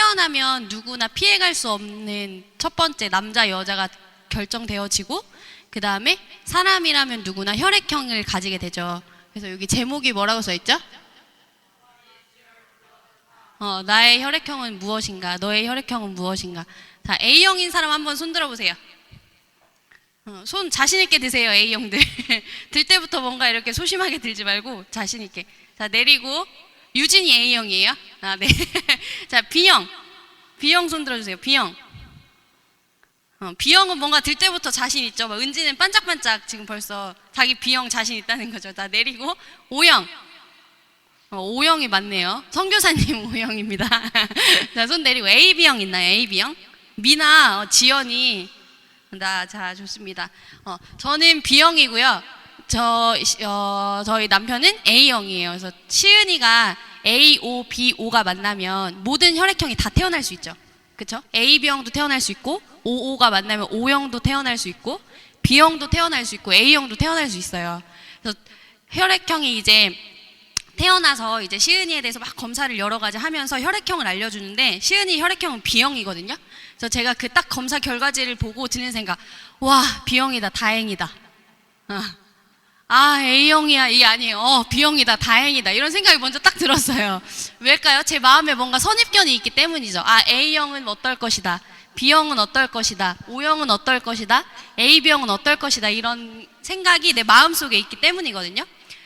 태어나면 누구나 피해갈 수 없는 첫 번째 남자 여자가 결정되어지고, 그 다음에 사람이라면 누구나 혈액형을 가지게 되죠. 그래서 여기 제목이 뭐라고 써있죠? 나의 혈액형은 무엇인가? 너의 혈액형은 무엇인가? 자, A형인 사람 한번 손 들어보세요. 손 자신있게 드세요, A형들. 들 때부터 뭔가 이렇게 소심하게 들지 말고 자신있게. 자, 내리고. 유진이 A형이에요? 아, 네. 자, B형. B형 손 들어주세요. B형. B형은 뭔가 들 때부터 자신 있죠. 막 은지는 반짝반짝 지금 벌써 자기 B형 자신 있다는 거죠. 다 내리고. O형. O형이 맞네요. 선교사님 O형입니다. 자, 손 내리고. AB형 있나요? AB형? 미나, 지연이. 자, 좋습니다. 저는 B형이고요. 저희 남편은 A형이에요. 그래서 시은이가 A, O, B, O가 만나면 모든 혈액형이 다 태어날 수 있죠. 그쵸? AB형도 태어날 수 있고, OO가 만나면 O형도 태어날 수 있고, B형도 태어날 수 있고, A형도 태어날 수 있어요. 그래서 혈액형이 이제 태어나서 이제 시은이에 대해서 막 검사를 여러 가지 하면서 혈액형을 알려주는데, 시은이 혈액형은 B형이거든요. 그래서 제가 그 딱 검사 결과지를 보고 드는 생각, 와, B형이다, 다행이다. A형이야, 이게 아니에요. B형이다, 다행이다. 이런 생각이 먼저 딱 들었어요. 왜일까요? 제 마음에 뭔가 선입견이 있기 때문이죠. A형은 어떨 것이다. B형은 어떨 것이다. O형은 어떨 것이다. AB형은 어떨 것이다. 이런 생각이 내 마음속에 있기 때문이거든요.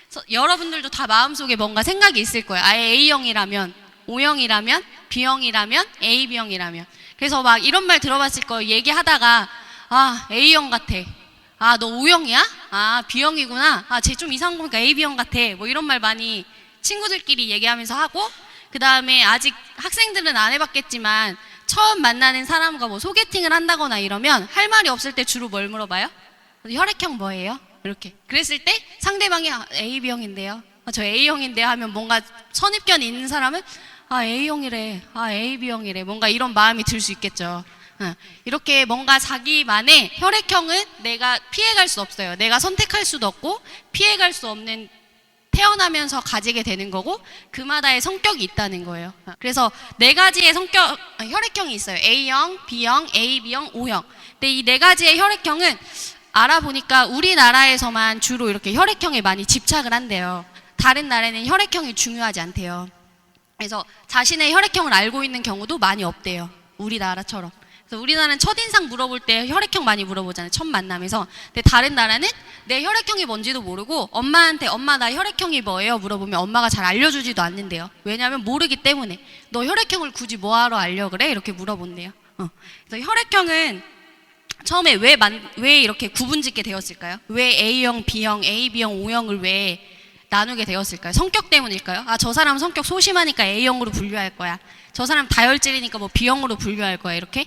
그래서 여러분들도 다 마음속에 뭔가 생각이 있을 거예요. A형이라면, O형이라면, B형이라면, AB형이라면. 그래서 막 이런 말 들어봤을 거예요. 얘기하다가, A형 같아. 너 O형이야? B형이구나. 쟤 좀 이상한 거 보니까 AB형 같아. 뭐 이런 말 많이 친구들끼리 얘기하면서 하고, 그 다음에 아직 학생들은 안 해봤겠지만 처음 만나는 사람과 뭐 소개팅을 한다거나 이러면 할 말이 없을 때 주로 뭘 물어봐요? 혈액형 뭐예요? 이렇게. 그랬을 때 상대방이 AB형인데요. 저 A형인데요 하면 뭔가 선입견이 있는 사람은 A형이래. AB형이래. 뭔가 이런 마음이 들 수 있겠죠. 이렇게 뭔가 자기만의 혈액형은 내가 피해갈 수 없어요. 내가 선택할 수도 없고 피해갈 수 없는, 태어나면서 가지게 되는 거고 그마다의 성격이 있다는 거예요. 그래서 네 가지의 혈액형이 있어요. A형, B형, AB형, O형. 근데 이 네 가지의 혈액형은 알아보니까 우리나라에서만 주로 이렇게 혈액형에 많이 집착을 한대요. 다른 나라에는 혈액형이 중요하지 않대요. 그래서 자신의 혈액형을 알고 있는 경우도 많이 없대요. 우리나라처럼. 그래서 우리나라는 첫인상 물어볼 때 혈액형 많이 물어보잖아요. 첫 만남에서. 근데 다른 나라는 내 혈액형이 뭔지도 모르고 엄마한테 엄마 나 혈액형이 뭐예요? 물어보면 엄마가 잘 알려주지도 않는데요. 왜냐하면 모르기 때문에. 너 혈액형을 굳이 뭐하러 알려 그래? 이렇게 물어본대요. 그래서 혈액형은 처음에 왜 이렇게 구분짓게 되었을까요? 왜 A형, B형, AB형, O형을 왜 나누게 되었을까요? 성격 때문일까요? 저 사람 성격 소심하니까 A형으로 분류할 거야. 저 사람 다혈질이니까 뭐 B형으로 분류할 거야. 이렇게?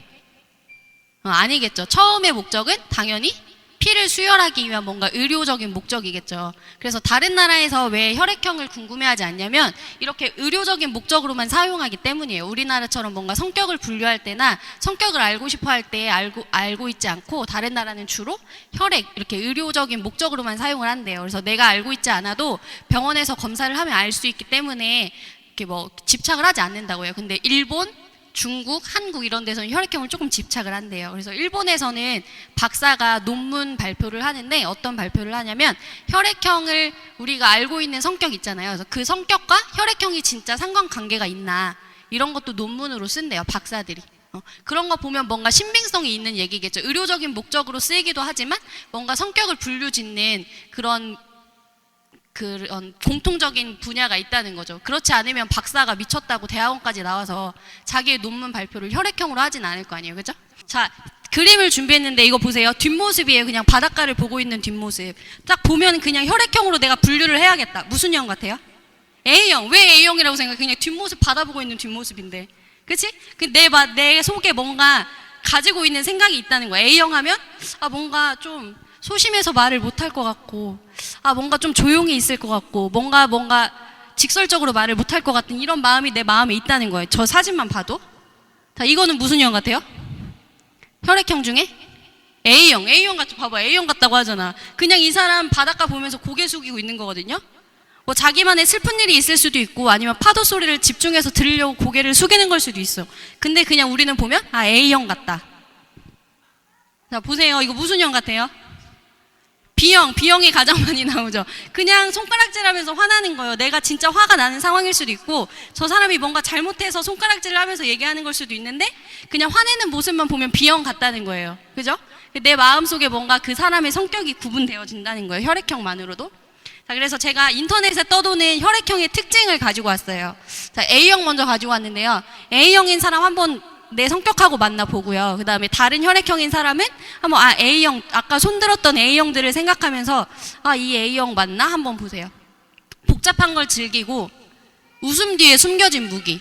아니겠죠. 처음의 목적은 당연히 피를 수혈하기 위한 뭔가 의료적인 목적이겠죠. 그래서 다른 나라에서 왜 혈액형을 궁금해하지 않냐면 이렇게 의료적인 목적으로만 사용하기 때문이에요. 우리나라처럼 뭔가 성격을 분류할 때나 성격을 알고 싶어 할 때 알고 있지 않고 다른 나라는 주로 혈액 이렇게 의료적인 목적으로만 사용을 한대요. 그래서 내가 알고 있지 않아도 병원에서 검사를 하면 알 수 있기 때문에 이렇게 뭐 집착을 하지 않는다고요. 근데 일본, 중국, 한국 이런 데서는 혈액형을 조금 집착을 한대요. 그래서 일본에서는 박사가 논문 발표를 하는데 어떤 발표를 하냐면 혈액형을 우리가 알고 있는 성격 있잖아요. 그래서 그 성격과 혈액형이 진짜 상관관계가 있나 이런 것도 논문으로 쓴대요. 박사들이. 그런 거 보면 뭔가 신빙성이 있는 얘기겠죠. 의료적인 목적으로 쓰이기도 하지만 뭔가 성격을 분류짓는 그런 공통적인 분야가 있다는 거죠. 그렇지 않으면 박사가 미쳤다고 대학원까지 나와서 자기의 논문 발표를 혈액형으로 하진 않을 거 아니에요. 그죠? 자, 그림을 준비했는데 이거 보세요. 뒷모습이에요. 그냥 바닷가를 보고 있는 뒷모습. 딱 보면 그냥 혈액형으로 내가 분류를 해야겠다. 무슨 형 같아요? A형. 왜 A형이라고 생각해? 그냥 뒷모습 바라보고 있는 뒷모습인데. 그치? 내 속에 뭔가 가지고 있는 생각이 있다는 거야. A형 하면 뭔가 좀 소심해서 말을 못할 것 같고 뭔가 좀 조용히 있을 것 같고 뭔가 직설적으로 말을 못할 것 같은 이런 마음이 내 마음에 있다는 거예요. 저 사진만 봐도. 자, 이거는 무슨 형 같아요? 혈액형 중에? A형 같죠. 봐봐. A형 같다고 하잖아. 그냥 이 사람 바닷가 보면서 고개 숙이고 있는 거거든요. 뭐 자기만의 슬픈 일이 있을 수도 있고 아니면 파도 소리를 집중해서 들으려고 고개를 숙이는 걸 수도 있어. 근데 그냥 우리는 보면 아 A형 같다. 자 보세요. 이거 무슨 형 같아요? B형이 가장 많이 나오죠. 그냥 손가락질하면서 화나는 거예요. 내가 진짜 화가 나는 상황일 수도 있고 저 사람이 뭔가 잘못해서 손가락질을 하면서 얘기하는 걸 수도 있는데 그냥 화내는 모습만 보면 B형 같다는 거예요. 그죠? 내 마음속에 뭔가 그 사람의 성격이 구분되어진다는 거예요. 혈액형만으로도. 자, 그래서 제가 인터넷에 떠도는 혈액형의 특징을 가지고 왔어요. 자, A형 먼저 가지고 왔는데요. A형인 사람 한번 내 성격하고 만나보고요. 그 다음에 다른 혈액형인 사람은 한번 A형, 아까 손들었던 A형들을 생각하면서 이 A형 맞나? 한번 보세요. 복잡한 걸 즐기고 웃음 뒤에 숨겨진 무기.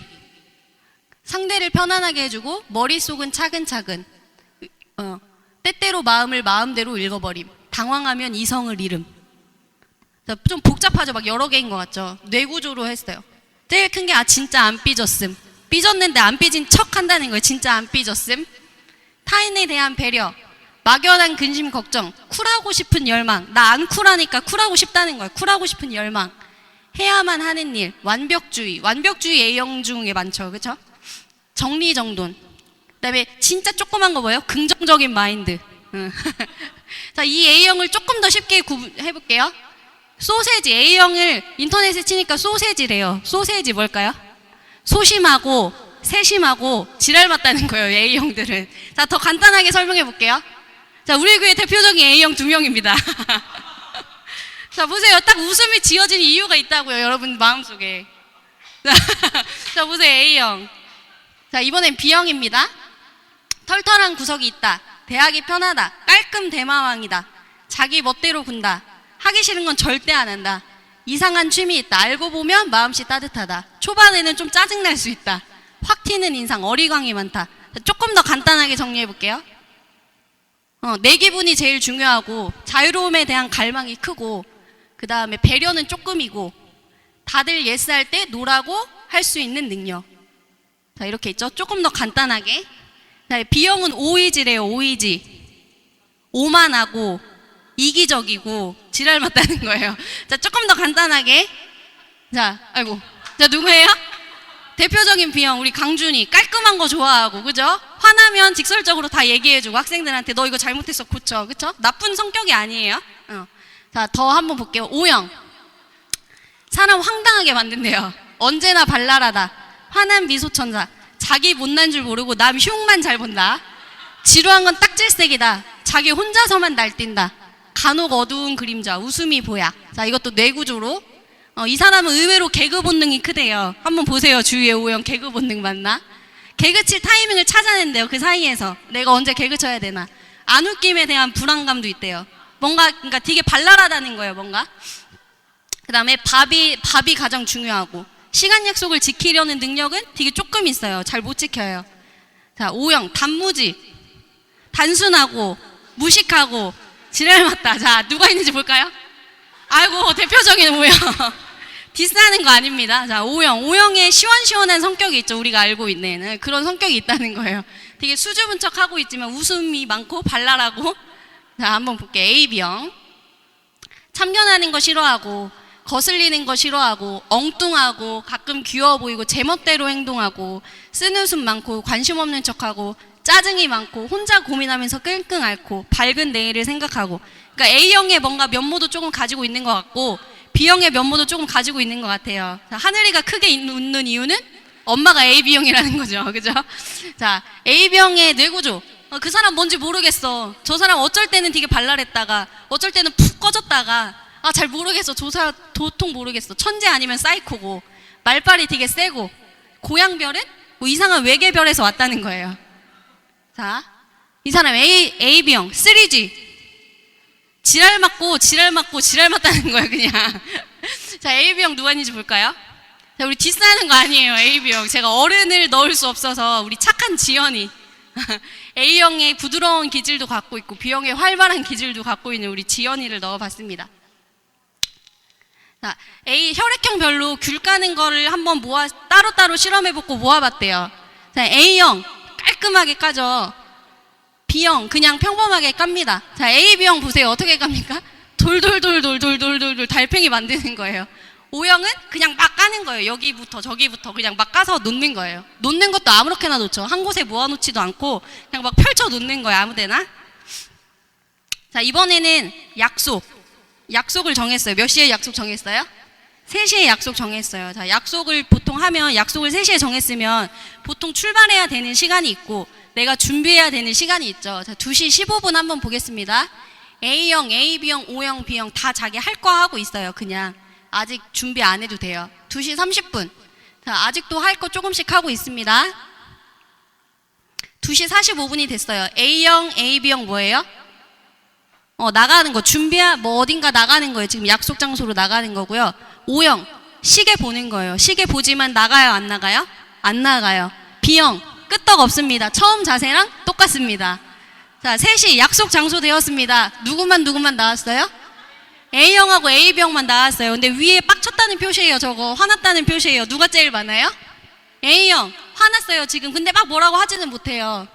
상대를 편안하게 해주고 머릿속은 차근차근. 때때로 마음을 마음대로 읽어버림. 당황하면 이성을 잃음. 좀 복잡하죠? 막 여러 개인 것 같죠? 뇌구조로 했어요. 제일 큰 게 진짜 안 삐졌음. 삐졌는데 안 삐진 척 한다는 거예요. 진짜 안 삐졌음. 타인에 대한 배려, 막연한 근심 걱정, 쿨하고 싶은 열망. 나 안 쿨하니까 쿨하고 싶다는 거예요. 쿨하고 싶은 열망. 해야만 하는 일, 완벽주의. 완벽주의 A형 중에 많죠. 그렇죠? 정리정돈. 그다음에 진짜 조그만 거 뭐예요? 긍정적인 마인드. 자, 이 A형을 조금 더 쉽게 해볼게요. 소세지. A형을 인터넷에 치니까 소세지래요. 소세지 뭘까요? 소심하고 세심하고 지랄 맞다는 거예요. A형들은. 자, 더 간단하게 설명해 볼게요. 자, 우리 교회 대표적인 A형 2명입니다. 자, 보세요. 딱 웃음이 지어진 이유가 있다고요. 여러분 마음속에. 자, 보세요. A형. 자, 이번엔 B형입니다. 털털한 구석이 있다. 대하기 편하다. 깔끔 대마왕이다. 자기 멋대로 군다. 하기 싫은 건 절대 안 한다. 이상한 취미 있다. 알고 보면 마음씨 따뜻하다. 초반에는 좀 짜증날 수 있다. 확 튀는 인상, 어리광이 많다. 조금 더 간단하게 정리해 볼게요. 내 기분이 제일 중요하고 자유로움에 대한 갈망이 크고 그 다음에 배려는 조금이고 다들 예스할 때 노라고 할 수 있는 능력. 자, 이렇게 있죠. 조금 더 간단하게. 자, B형은 오이지래요. 오이지. 오만하고 이기적이고 지랄 맞다는 거예요. 자, 조금 더 간단하게. 자, 아이고. 자, 누구예요? 대표적인 B형, 우리 강준이. 깔끔한 거 좋아하고, 그죠? 화나면 직설적으로 다 얘기해주고 학생들한테 너 이거 잘못했어, 고쳐. 그쵸? 나쁜 성격이 아니에요. 자, 더 한번 볼게요. O형. 사람 황당하게 만든대요. 언제나 발랄하다. 환한 미소천사. 자기 못난 줄 모르고 남 흉만 잘 본다. 지루한 건 딱질색이다. 자기 혼자서만 날뛴다. 간혹 어두운 그림자, 웃음이 보약. 자, 이것도 뇌구조로. 이 사람은 의외로 개그 본능이 크대요. 한번 보세요. 주위에 O형 개그 본능 맞나? 개그 칠 타이밍을 찾아낸대요. 그 사이에서. 내가 언제 개그 쳐야 되나. 안 웃김에 대한 불안감도 있대요. 뭔가, 그러니까 되게 발랄하다는 거예요. 뭔가. 그 다음에 밥이 가장 중요하고. 시간 약속을 지키려는 능력은 되게 조금 있어요. 잘 못 지켜요. 자, O형, 단무지. 단순하고, 무식하고, 지랄 맞다. 자, 누가 있는지 볼까요? 아이고, 대표적인 O형. 디스하는 거 아닙니다. 자, O형. O형의 시원시원한 성격이 있죠. 우리가 알고 있는. 그런 성격이 있다는 거예요. 되게 수줍은 척 하고 있지만 웃음이 많고 발랄하고. 자, 한번 볼게요. AB형. 참견하는 거 싫어하고, 거슬리는 거 싫어하고, 엉뚱하고, 가끔 귀여워 보이고, 제멋대로 행동하고, 쓴웃음 많고, 관심 없는 척하고, 짜증이 많고 혼자 고민하면서 끙끙 앓고 밝은 내일을 생각하고. 그러니까 A형의 뭔가 면모도 조금 가지고 있는 것 같고 B형의 면모도 조금 가지고 있는 것 같아요. 자, 하늘이가 크게 웃는 이유는 엄마가 AB형이라는 거죠. 그죠? 자, AB형의 뇌구조. 그 사람 뭔지 모르겠어. 저 사람 어쩔 때는 되게 발랄했다가 어쩔 때는 푹 꺼졌다가 잘 모르겠어. 저 사람 도통 모르겠어. 천재 아니면 사이코고 말빨이 되게 세고 고향별은 뭐 이상한 외계별에서 왔다는 거예요. 자, 이 사람 AB형, 3G. 지랄 맞고, 지랄 맞고, 지랄 맞다는 거예요, 그냥. 자, AB형 누가 있는지 볼까요? 자, 우리 디스하는 거 아니에요, AB형. 제가 어른을 넣을 수 없어서, 우리 착한 지연이. A형의 부드러운 기질도 갖고 있고, B형의 활발한 기질도 갖고 있는 우리 지연이를 넣어봤습니다. 자, 혈액형별로 귤 까는 거를 한번 따로따로 실험해보고 모아봤대요. 자, A형. 깔끔하게 까죠. B형 그냥 평범하게 깝니다. 자, AB형 보세요. 어떻게 깝니까? 돌돌돌돌돌돌돌 달팽이 만드는 거예요. O형은 그냥 막 까는 거예요. 여기부터 저기부터 그냥 막 까서 놓는 거예요. 놓는 것도 아무렇게나 놓죠. 한 곳에 모아놓지도 않고 그냥 막 펼쳐 놓는 거예요. 아무데나. 자, 이번에는 약속을 정했어요. 몇 시에 약속 정했어요? 3시에 약속 정했어요. 자, 약속을 보통 하면 약속을 3시에 정했으면 보통 출발해야 되는 시간이 있고 내가 준비해야 되는 시간이 있죠. 자, 2시 15분 한번 보겠습니다. A형, A, B형, O형, B형 다 자기 할 거 하고 있어요. 그냥 아직 준비 안 해도 돼요. 2시 30분. 자, 아직도 할 거 조금씩 하고 있습니다. 2시 45분이 됐어요. A형, A, B형 뭐예요? 나가는 거, 뭐 어딘가 나가는 거예요. 지금 약속 장소로 나가는 거고요. O형, 시계 보는 거예요. 시계 보지만 나가요, 안 나가요? 안 나가요. B형, 끄떡 없습니다. 처음 자세랑 똑같습니다. 자, 3시 약속 장소 되었습니다. 누구만 나왔어요? A형하고 AB형만 나왔어요. 근데 위에 빡쳤다는 표시예요. 저거 화났다는 표시예요. 누가 제일 많아요? A형, 화났어요 지금. 근데 막 뭐라고 하지는 못해요.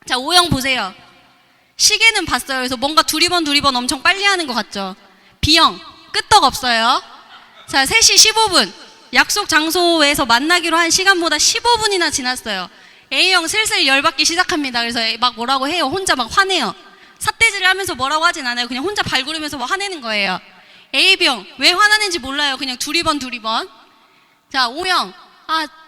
자, O형 보세요. 시계는 봤어요. 그래서 뭔가 두리번 엄청 빨리 하는 것 같죠? B형, 끄떡 없어요. 자, 3시 15분. 약속 장소에서 만나기로 한 시간보다 15분이나 지났어요. A형 슬슬 열받기 시작합니다. 그래서 막 뭐라고 해요. 혼자 막 화내요. 삿대질을 하면서 뭐라고 하진 않아요. 그냥 혼자 발구르면서 막 화내는 거예요. AB형, 왜 화나는지 몰라요. 그냥 두리번. 자, O형,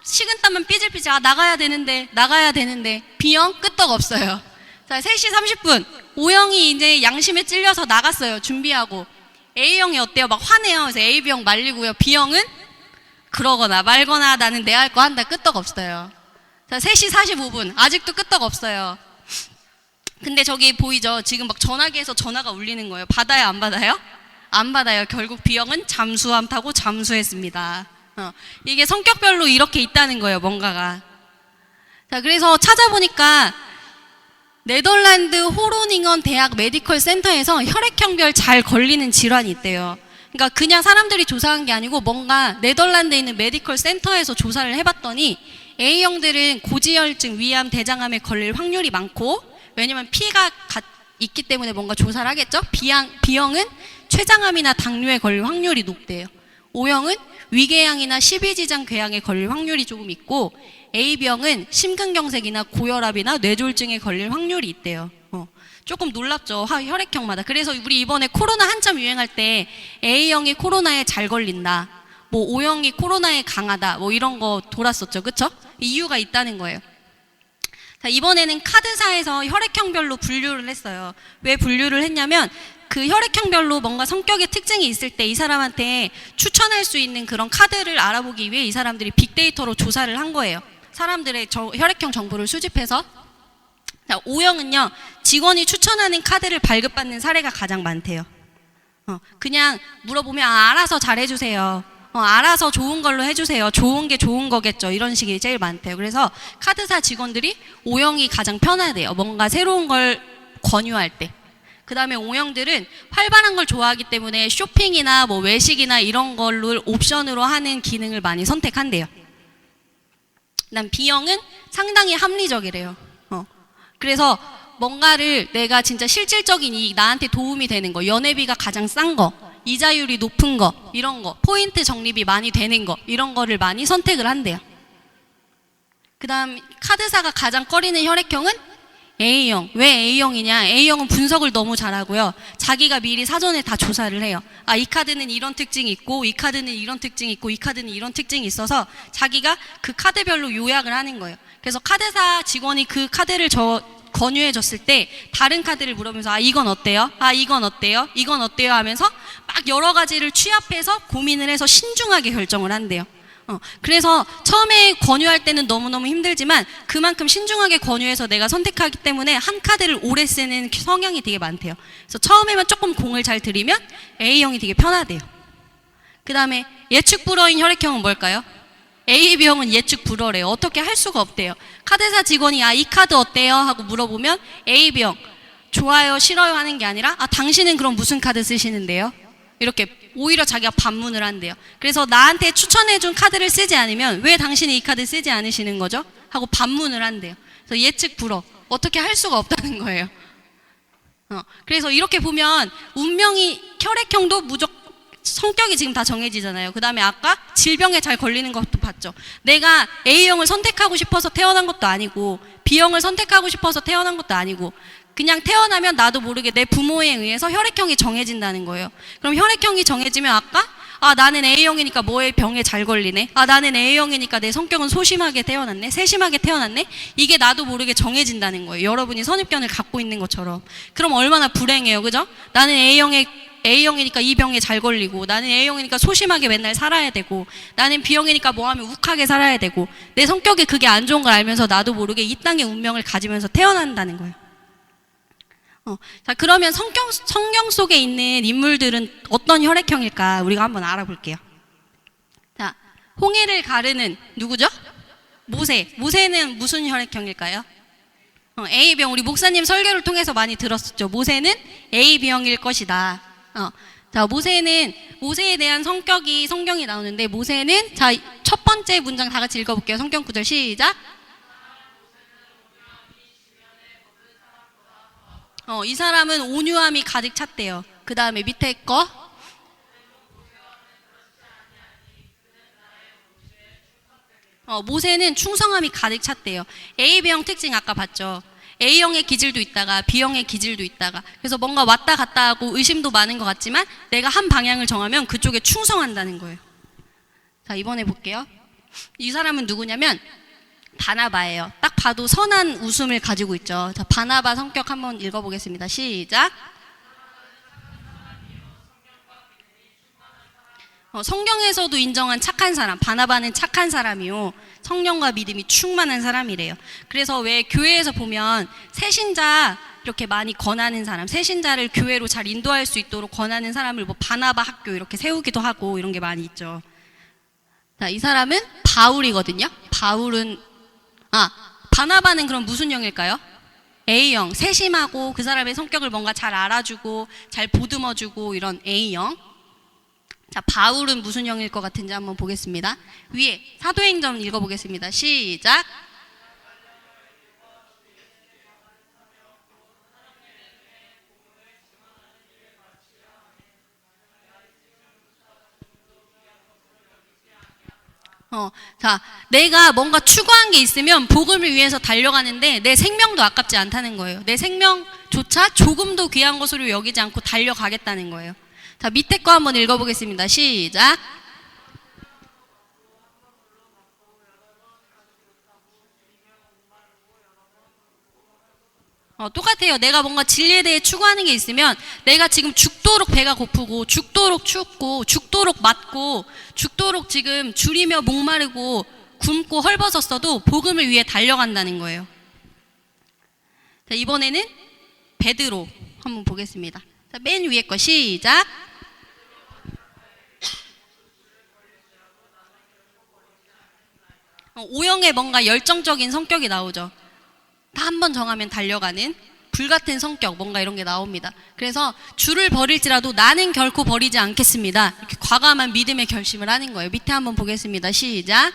식은땀만 삐질삐질. 나가야 되는데. B형, 끄떡 없어요. 자, 3시 30분. O형이 이제 양심에 찔려서 나갔어요. 준비하고. A형이 어때요? 막 화내요. 그래서 AB형 말리고요. B형은 그러거나 말거나 나는 내 할 거 한다. 끄떡 없어요. 자, 3시 45분. 아직도 끄떡 없어요. 근데 저기 보이죠? 지금 막 전화기에서 전화가 울리는 거예요. 받아요, 안 받아요? 안 받아요. 결국 B형은 잠수함 타고 잠수했습니다. 이게 성격별로 이렇게 있다는 거예요, 뭔가가. 자, 그래서 찾아보니까 네덜란드 호로닝언 대학 메디컬 센터에서 혈액형별 잘 걸리는 질환이 있대요. 그러니까 그냥 사람들이 조사한 게 아니고 뭔가 네덜란드에 있는 메디컬 센터에서 조사를 해봤더니 A형들은 고지혈증, 위암, 대장암에 걸릴 확률이 많고, 왜냐면 P가 있기 때문에 뭔가 조사를 하겠죠? B형은 췌장암이나 당뇨에 걸릴 확률이 높대요. O형은 위궤양이나 십이지장 궤양에 걸릴 확률이 조금 있고, AB형은 심근경색이나 고혈압이나 뇌졸중에 걸릴 확률이 있대요. 조금 놀랍죠? 혈액형마다. 그래서 우리 이번에 코로나 한참 유행할 때 A형이 코로나에 잘 걸린다, 뭐 O형이 코로나에 강하다, 뭐 이런 거 돌았었죠. 그쵸? 이유가 있다는 거예요. 자, 이번에는 카드사에서 혈액형별로 분류를 했어요. 왜 분류를 했냐면 그 혈액형별로 뭔가 성격의 특징이 있을 때 이 사람한테 추천할 수 있는 그런 카드를 알아보기 위해 이 사람들이 빅데이터로 조사를 한 거예요. 사람들의 혈액형 정보를 수집해서. 자, O형은요, 직원이 추천하는 카드를 발급받는 사례가 가장 많대요. 그냥 물어보면 알아서 잘해주세요. 알아서 좋은 걸로 해주세요. 좋은 게 좋은 거겠죠. 이런 식이 제일 많대요. 그래서 카드사 직원들이 O형이 가장 편하대요. 뭔가 새로운 걸 권유할 때. 그 다음에 O형들은 활발한 걸 좋아하기 때문에 쇼핑이나 뭐 외식이나 이런 걸로 옵션으로 하는 기능을 많이 선택한대요. 난 B형은 상당히 합리적이래요. 그래서 뭔가를 내가 진짜 실질적인 이익, 나한테 도움이 되는 거, 연회비가 가장 싼 거, 이자율이 높은 거, 이런 거, 포인트 적립이 많이 되는 거, 이런 거를 많이 선택을 한대요. 그 다음 카드사가 가장 꺼리는 혈액형은 A형. 왜 A형이냐? A형은 분석을 너무 잘하고요. 자기가 미리 사전에 다 조사를 해요. 이 카드는 이런 특징이 있고, 이 카드는 이런 특징이 있고, 이 카드는 이런 특징이 있어서 자기가 그 카드별로 요약을 하는 거예요. 그래서 카드사 직원이 그 카드를 권유해 줬을 때 다른 카드를 물어보면서 이건 어때요? 이건 어때요? 이건 어때요? 하면서 막 여러 가지를 취합해서 고민을 해서 신중하게 결정을 한대요. 그래서 처음에 권유할 때는 너무너무 힘들지만 그만큼 신중하게 권유해서 내가 선택하기 때문에 한 카드를 오래 쓰는 성향이 되게 많대요. 그래서 처음에만 조금 공을 잘 들이면 A형이 되게 편하대요. 그 다음에 예측 불허인 혈액형은 뭘까요? AB형은 예측 불허래요. 어떻게 할 수가 없대요. 카드사 직원이 이 카드 어때요? 하고 물어보면 AB형 좋아요, 싫어요 하는 게 아니라 당신은 그럼 무슨 카드 쓰시는데요? 이렇게 오히려 자기가 반문을 한대요. 그래서 나한테 추천해준 카드를 쓰지 않으면 왜 당신이 이 카드 쓰지 않으시는 거죠? 하고 반문을 한대요. 그래서 예측 불허. 어떻게 할 수가 없다는 거예요. 그래서 이렇게 보면 운명이 혈액형도 성격이 지금 다 정해지잖아요. 그 다음에 아까 질병에 잘 걸리는 것도 봤죠. 내가 A형을 선택하고 싶어서 태어난 것도 아니고 B형을 선택하고 싶어서 태어난 것도 아니고 그냥 태어나면 나도 모르게 내 부모에 의해서 혈액형이 정해진다는 거예요. 그럼 혈액형이 정해지면 아까 나는 A형이니까 뭐에 병에 잘 걸리네. 나는 A형이니까 내 성격은 소심하게 태어났네. 세심하게 태어났네. 이게 나도 모르게 정해진다는 거예요. 여러분이 선입견을 갖고 있는 것처럼. 그럼 얼마나 불행해요. 그죠? 나는 A형이니까 이 병에 잘 걸리고 나는 A형이니까 소심하게 맨날 살아야 되고 나는 B형이니까 뭐하면 욱하게 살아야 되고 내 성격이 그게 안 좋은 걸 알면서 나도 모르게 이 땅의 운명을 가지면서 태어난다는 거예요. 자, 그러면 성경 속에 있는 인물들은 어떤 혈액형일까? 우리가 한번 알아볼게요. 자, 홍해를 가르는 누구죠? 모세. 모세는 무슨 혈액형일까요? AB형. 우리 목사님 설교를 통해서 많이 들었었죠. 모세는 AB형일 것이다. 자, 모세에 대한 성격이 성경이 나오는데 모세는 자, 첫 번째 문장 다 같이 읽어볼게요. 성경 구절 시작. 이 사람은 온유함이 가득 찼대요. 그 다음에 밑에 거. 모세는 충성함이 가득 찼대요. AB형 특징 아까 봤죠. A형의 기질도 있다가 B형의 기질도 있다가 그래서 뭔가 왔다 갔다 하고 의심도 많은 것 같지만 내가 한 방향을 정하면 그쪽에 충성한다는 거예요. 자, 이번에 볼게요. 이 사람은 누구냐면 바나바예요. 딱 봐도 선한 웃음을 가지고 있죠. 자, 바나바 성격 한번 읽어보겠습니다. 시작. 성경에서도 인정한 착한 사람. 바나바는 착한 사람이요. 성령과 믿음이 충만한 사람이래요. 그래서 왜 교회에서 보면 새신자 이렇게 많이 권하는 사람, 새신자를 교회로 잘 인도할 수 있도록 권하는 사람을 뭐 바나바 학교 이렇게 세우기도 하고 이런 게 많이 있죠. 자, 이 사람은 바울이거든요. 바나바는 그럼 무슨 형일까요? A형, 세심하고 그 사람의 성격을 뭔가 잘 알아주고 잘 보듬어주고 이런 A형. 자, 바울은 무슨 형일 것 같은지 한번 보겠습니다. 위에 사도행전 읽어보겠습니다. 시작. 자, 내가 뭔가 추구한 게 있으면 복음을 위해서 달려가는데 내 생명도 아깝지 않다는 거예요. 내 생명조차 조금도 귀한 것으로 여기지 않고 달려가겠다는 거예요. 자, 밑에 거 한번 읽어보겠습니다. 시작. 똑같아요. 내가 뭔가 진리에 대해 추구하는 게 있으면 내가 지금 죽도록 배가 고프고 죽도록 춥고 죽도록 맞고 죽도록 지금 줄이며 목마르고 굶고 헐벗었어도 복음을 위해 달려간다는 거예요. 자, 이번에는 베드로 한번 보겠습니다. 자, 맨 위에 거 시작. O형의 뭔가 열정적인 성격이 나오죠. 다 한 번 정하면 달려가는 불같은 성격 뭔가 이런 게 나옵니다. 그래서 주를 버릴지라도 나는 결코 버리지 않겠습니다. 이렇게 과감한 믿음의 결심을 하는 거예요. 밑에 한번 보겠습니다. 시작.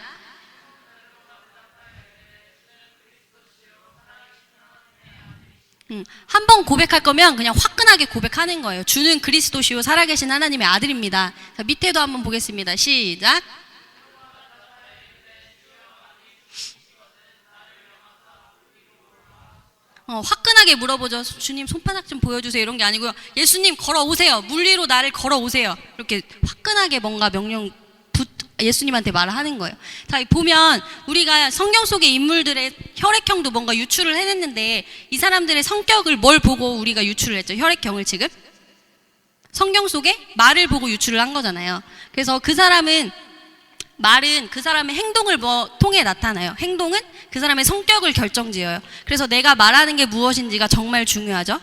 한 번 고백할 거면 그냥 화끈하게 고백하는 거예요. 주는 그리스도시요 살아계신 하나님의 아들입니다. 자, 밑에도 한번 보겠습니다. 시작. 화끈하게 물어보죠. 주님 손바닥 좀 보여주세요. 이런 게 아니고요. 예수님 걸어오세요. 물 위로 나를 걸어오세요. 이렇게 화끈하게 뭔가 예수님한테 말을 하는 거예요. 자, 보면 우리가 성경 속의 인물들의 혈액형도 뭔가 유추를 해냈는데 이 사람들의 성격을 뭘 보고 우리가 유추를 했죠? 혈액형을 지금? 성경 속에 말을 보고 유추를 한 거잖아요. 그래서 말은 그 사람의 행동을 통해 나타나요. 행동은 그 사람의 성격을 결정지어요. 그래서 내가 말하는 게 무엇인지가 정말 중요하죠.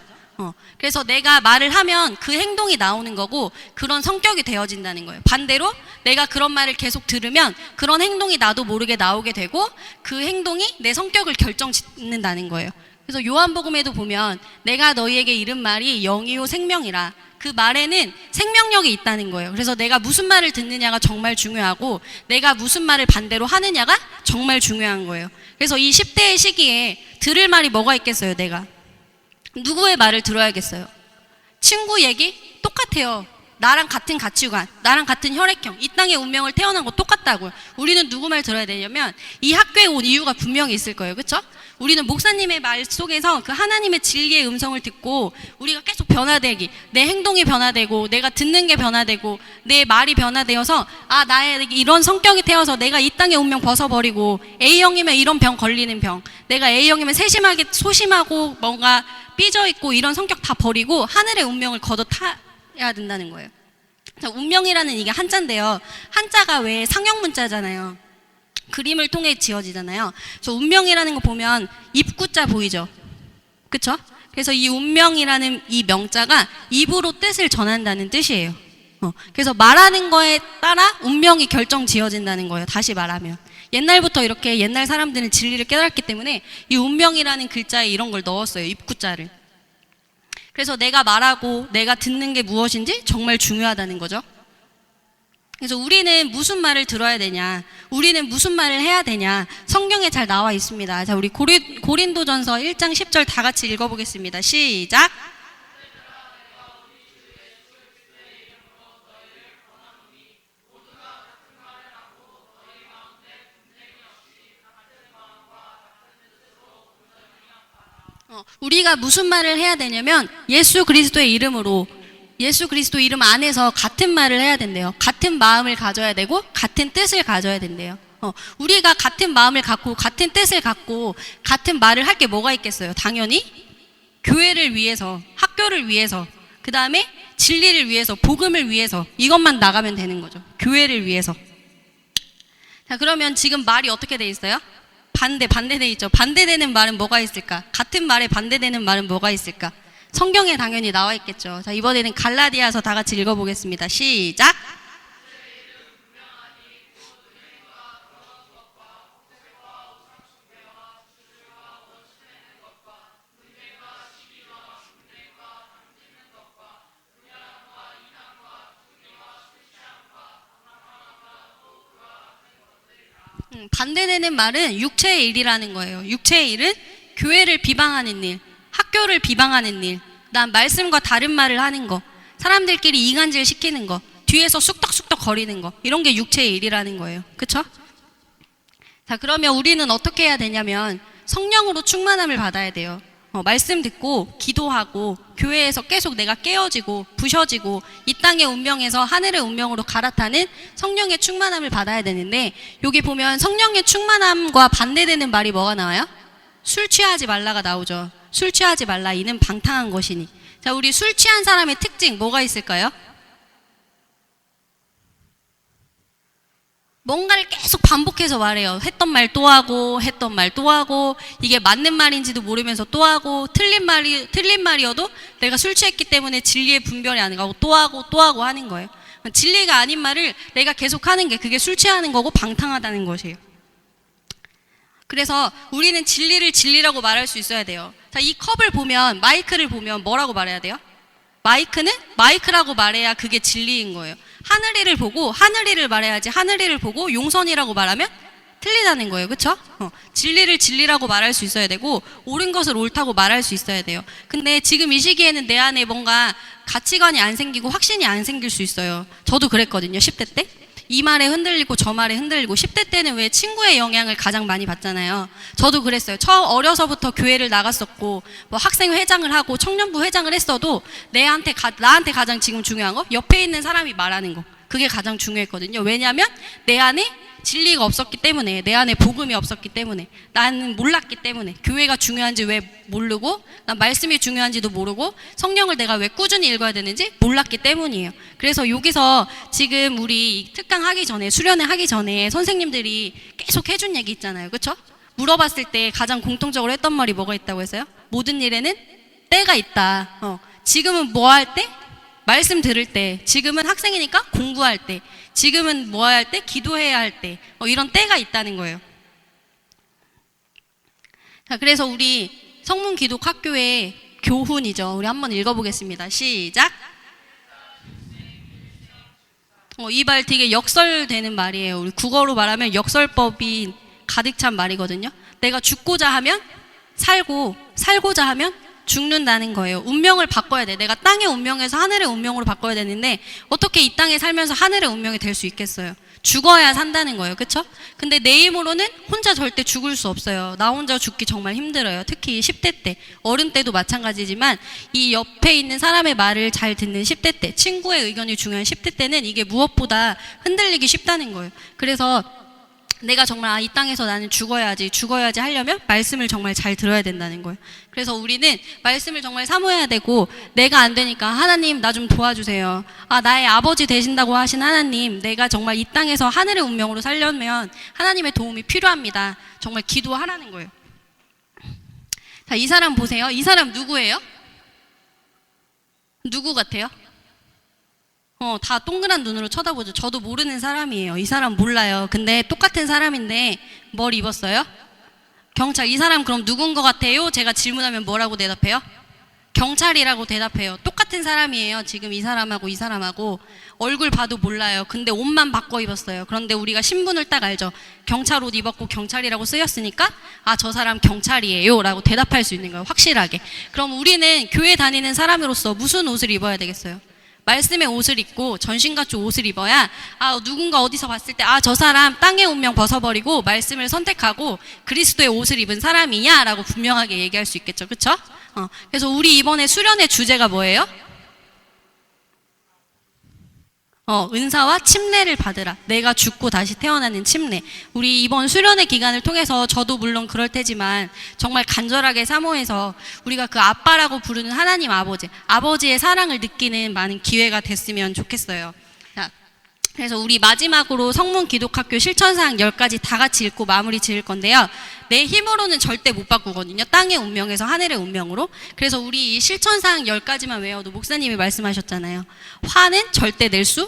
그래서 내가 말을 하면 그 행동이 나오는 거고 그런 성격이 되어진다는 거예요. 반대로 내가 그런 말을 계속 들으면 그런 행동이 나도 모르게 나오게 되고 그 행동이 내 성격을 결정짓는다는 거예요. 그래서 요한복음에도 보면 내가 너희에게 이른 말이 영이요 생명이라 그 말에는 생명력이 있다는 거예요. 그래서 내가 무슨 말을 듣느냐가 정말 중요하고 내가 무슨 말을 반대로 하느냐가 정말 중요한 거예요. 그래서 이 10대의 시기에 들을 말이 뭐가 있겠어요, 내가? 누구의 말을 들어야겠어요? 친구 얘기? 똑같아요. 나랑 같은 가치관, 나랑 같은 혈액형, 이 땅의 운명을 태어난 거 똑같다고요. 우리는 누구 말 들어야 되냐면 이 학교에 온 이유가 분명히 있을 거예요. 그렇죠? 우리는 목사님의 말 속에서 그 하나님의 진리의 음성을 듣고 우리가 계속 변화되기, 내 행동이 변화되고 내가 듣는 게 변화되고 내 말이 변화되어서 아, 나의 이런 성격이 태어서 내가 이 땅의 운명 벗어버리고 A형이면 이런 병 걸리는 병, 내가 A형이면 세심하게 소심하고 뭔가 삐져있고 이런 성격 다 버리고 하늘의 운명을 걷어 타야 된다는 거예요. 자, 운명이라는 이게 한자인데요. 한자가 왜 상형 문자잖아요. 그림을 통해 지어지잖아요. 그래서 운명이라는 거 보면 입구자 보이죠? 그쵸? 그래서 이 운명이라는 이 명자가 입으로 뜻을 전한다는 뜻이에요. 그래서 말하는 거에 따라 운명이 결정 지어진다는 거예요. 다시 말하면. 옛날부터 이렇게 옛날 사람들은 진리를 깨달았기 때문에 이 운명이라는 글자에 이런 걸 넣었어요. 입구자를. 그래서 내가 말하고 내가 듣는 게 무엇인지 정말 중요하다는 거죠. 그래서 우리는 무슨 말을 들어야 되냐, 우리는 무슨 말을 해야 되냐, 성경에 잘 나와 있습니다. 자, 우리 고린도전서 1장 10절 다 같이 읽어보겠습니다. 시작. 우리가 무슨 말을 해야 되냐면 예수 그리스도의 이름으로, 예수 그리스도 이름 안에서 같은 말을 해야 된대요. 같은 마음을 가져야 되고 같은 뜻을 가져야 된대요. 우리가 같은 마음을 갖고 같은 뜻을 갖고 같은 말을 할 게 뭐가 있겠어요? 당연히 교회를 위해서, 학교를 위해서, 그 다음에 진리를 위해서, 복음을 위해서, 이것만 나가면 되는 거죠. 교회를 위해서. 자, 그러면 지금 말이 어떻게 돼 있어요? 반대돼 있죠. 반대되는 말은 뭐가 있을까? 같은 말에 반대되는 말은 뭐가 있을까? 성경에 당연히 나와 있겠죠. 자, 이번에는 갈라디아서 다 같이 읽어보겠습니다. 시작. 반대되는 말은 육체의 일이라는 거예요. 육체의 일은 교회를 비방하는 일, 학교를 비방하는 일, 난 말씀과 다른 말을 하는 거, 사람들끼리 이간질 시키는 거, 뒤에서 쑥덕쑥덕 거리는 거, 이런 게 육체의 일이라는 거예요. 그쵸? 자, 그러면 우리는 어떻게 해야 되냐면 성령으로 충만함을 받아야 돼요. 말씀 듣고 기도하고 교회에서 계속 내가 깨어지고 부셔지고 이 땅의 운명에서 하늘의 운명으로 갈아타는 성령의 충만함을 받아야 되는데, 여기 보면 성령의 충만함과 반대되는 말이 뭐가 나와요? 술 취하지 말라가 나오죠. 술 취하지 말라, 이는 방탕한 것이니. 자, 우리 술 취한 사람의 특징 뭐가 있을까요? 뭔가를 계속 반복해서 말해요. 했던 말 또 하고, 했던 말 또 하고, 이게 맞는 말인지도 모르면서 또 하고, 틀린 말이어도 내가 술 취했기 때문에 진리의 분별이 안 가고 또 하고 하는 거예요. 진리가 아닌 말을 내가 계속 하는 게 그게 술 취하는 거고 방탕하다는 것이에요. 그래서 우리는 진리를 진리라고 말할 수 있어야 돼요. 자, 이 컵을 보면, 마이크를 보면 뭐라고 말해야 돼요? 마이크는 마이크라고 말해야 그게 진리인 거예요. 하늘이를 보고 하늘이를 말해야지, 하늘이를 보고 용선이라고 말하면 틀리다는 거예요. 그쵸? 진리를 진리라고 말할 수 있어야 되고 옳은 것을 옳다고 말할 수 있어야 돼요. 근데 지금 이 시기에는 내 안에 뭔가 가치관이 안 생기고 확신이 안 생길 수 있어요. 저도 그랬거든요. 10대 때. 이 말에 흔들리고 저 말에 흔들리고, 10대 때는 왜 친구의 영향을 가장 많이 받잖아요. 저도 그랬어요. 어려서부터 교회를 나갔었고 뭐 학생 회장을 하고 청년부 회장을 했어도 나한테 가장 지금 중요한 거, 옆에 있는 사람이 말하는 거, 그게 가장 중요했거든요. 왜냐하면 내 안에 진리가 없었기 때문에, 내 안에 복음이 없었기 때문에, 나는 몰랐기 때문에, 교회가 중요한지 왜 모르고, 난 말씀이 중요한지도 모르고, 성령을 내가 왜 꾸준히 읽어야 되는지 몰랐기 때문이에요. 그래서 여기서 지금 우리 특강 하기 전에, 수련회 하기 전에 선생님들이 계속 해준 얘기 있잖아요. 그쵸? 물어봤을 때 가장 공통적으로 했던 말이 뭐가 있다고 했어요? 모든 일에는 때가 있다. 지금은 뭐 할 때? 말씀 들을 때. 지금은 학생이니까 공부할 때. 지금은 뭐 할 때? 기도해야 할 때. 이런 때가 있다는 거예요. 자, 그래서 우리 성문기독학교의 교훈이죠. 우리 한번 읽어보겠습니다. 시작. 이 말 되게 역설되는 말이에요. 우리 국어로 말하면 역설법이 가득 찬 말이거든요. 내가 죽고자 하면 살고, 살고자 하면 죽는다는 거예요. 운명을 바꿔야 돼. 내가 땅의 운명에서 하늘의 운명으로 바꿔야 되는데 어떻게 이 땅에 살면서 하늘의 운명이 될 수 있겠어요? 죽어야 산다는 거예요. 그쵸? 근데 내 힘으로는 혼자 절대 죽을 수 없어요. 나 혼자 죽기 정말 힘들어요. 특히 10대 때, 어른 때도 마찬가지지만 이 옆에 있는 사람의 말을 잘 듣는 10대 때, 친구의 의견이 중요한 10대 때는 이게 무엇보다 흔들리기 쉽다는 거예요. 그래서 내가 정말 이 땅에서 나는 죽어야지 하려면 말씀을 정말 잘 들어야 된다는 거예요. 그래서 우리는 말씀을 정말 사모해야 되고, 내가 안 되니까 하나님 나 좀 도와주세요. 나의 아버지 되신다고 하신 하나님, 내가 정말 이 땅에서 하늘의 운명으로 살려면 하나님의 도움이 필요합니다. 정말 기도하라는 거예요. 자, 이 사람 보세요. 이 사람 누구예요? 누구 같아요? 다 동그란 눈으로 쳐다보죠. 저도 모르는 사람이에요. 이 사람 몰라요. 근데 똑같은 사람인데 뭘 입었어요? 경찰. 이 사람 그럼 누군 것 같아요? 제가 질문하면 뭐라고 대답해요? 경찰이라고 대답해요. 똑같은 사람이에요. 지금 이 사람하고 이 사람하고 얼굴 봐도 몰라요. 근데 옷만 바꿔 입었어요. 그런데 우리가 신분을 딱 알죠. 경찰 옷 입었고 경찰이라고 쓰였으니까 저 사람 경찰이에요 라고 대답할 수 있는 거예요. 확실하게. 그럼 우리는 교회 다니는 사람으로서 무슨 옷을 입어야 되겠어요? 말씀의 옷을 입고 전신갑주 옷을 입어야 누군가 어디서 봤을 때 저 사람 땅의 운명 벗어버리고 말씀을 선택하고 그리스도의 옷을 입은 사람이냐 라고 분명하게 얘기할 수 있겠죠. 그쵸? 그래서 우리 이번에 수련의 주제가 뭐예요? 은사와 침례를 받으라. 내가 죽고 다시 태어나는 침례. 우리 이번 수련의 기간을 통해서 저도 물론 그럴 테지만 정말 간절하게 사모해서 우리가 그 아빠라고 부르는 하나님 아버지의 사랑을 느끼는 많은 기회가 됐으면 좋겠어요. 자, 그래서 우리 마지막으로 성문 기독학교 실천사항 10가지 다 같이 읽고 마무리 지을 건데요. 내 힘으로는 절대 못 바꾸거든요. 땅의 운명에서 하늘의 운명으로. 그래서 우리 이 실천사항 10가지만 외워도 목사님이 말씀하셨잖아요. 화는 절대 낼 수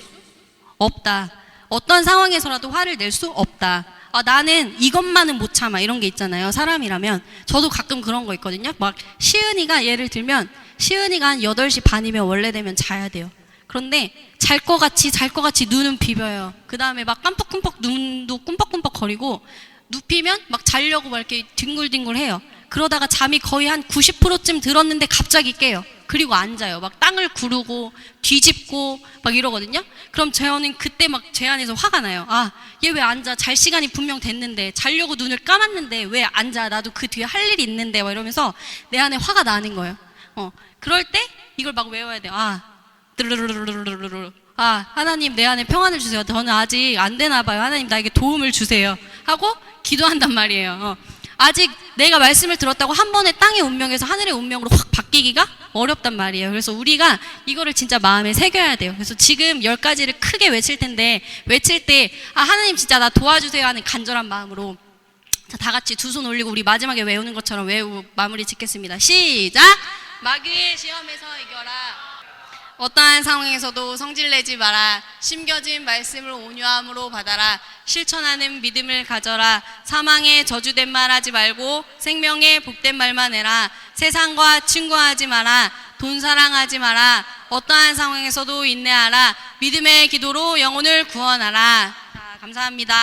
없다. 어떤 상황에서라도 화를 낼 수 없다. 나는 이것만은 못 참아. 이런 게 있잖아요. 사람이라면. 저도 가끔 그런 거 있거든요. 막 시은이가 예를 들면 시은이가 한 8시 반이면 원래 되면 자야 돼요. 그런데 잘 것 같이 눈은 비벼요. 그 다음에 막 깜빡깜빡 눈도 꿈뻑꿈뻑 거리고 눕히면 막 자려고 막 이렇게 뒹굴뒹굴 해요. 그러다가 잠이 거의 한 90%쯤 들었는데 갑자기 깨요. 그리고 앉아요. 막 땅을 구르고 뒤집고 막 이러거든요. 그럼 저는 그때 막 제 안에서 화가 나요. 얘 왜 앉아? 잘 시간이 분명 됐는데, 자려고 눈을 감았는데 왜 앉아? 나도 그 뒤에 할 일이 있는데 막 이러면서 내 안에 화가 나는 거예요. 그럴 때 이걸 막 외워야 돼요. 하나님 내 안에 평안을 주세요. 저는 아직 안 되나 봐요. 하나님 나에게 도움을 주세요. 하고 기도한단 말이에요. 아직 내가 말씀을 들었다고 한 번에 땅의 운명에서 하늘의 운명으로 확 바뀌기가 어렵단 말이에요. 그래서 우리가 이거를 진짜 마음에 새겨야 돼요. 그래서 지금 10가지를 크게 외칠 텐데, 외칠 때 하나님 진짜 나 도와주세요 하는 간절한 마음으로 다 같이 두 손 올리고 우리 마지막에 외우는 것처럼 외우고 마무리 짓겠습니다. 시작! 마귀의 시험에서 이겨라. 어떠한 상황에서도 성질내지 마라. 심겨진 말씀을 온유함으로 받아라. 실천하는 믿음을 가져라. 사망의 저주된 말 하지 말고 생명의 복된 말만 해라. 세상과 친구하지 마라. 돈 사랑하지 마라. 어떠한 상황에서도 인내하라. 믿음의 기도로 영혼을 구원하라. 자, 감사합니다.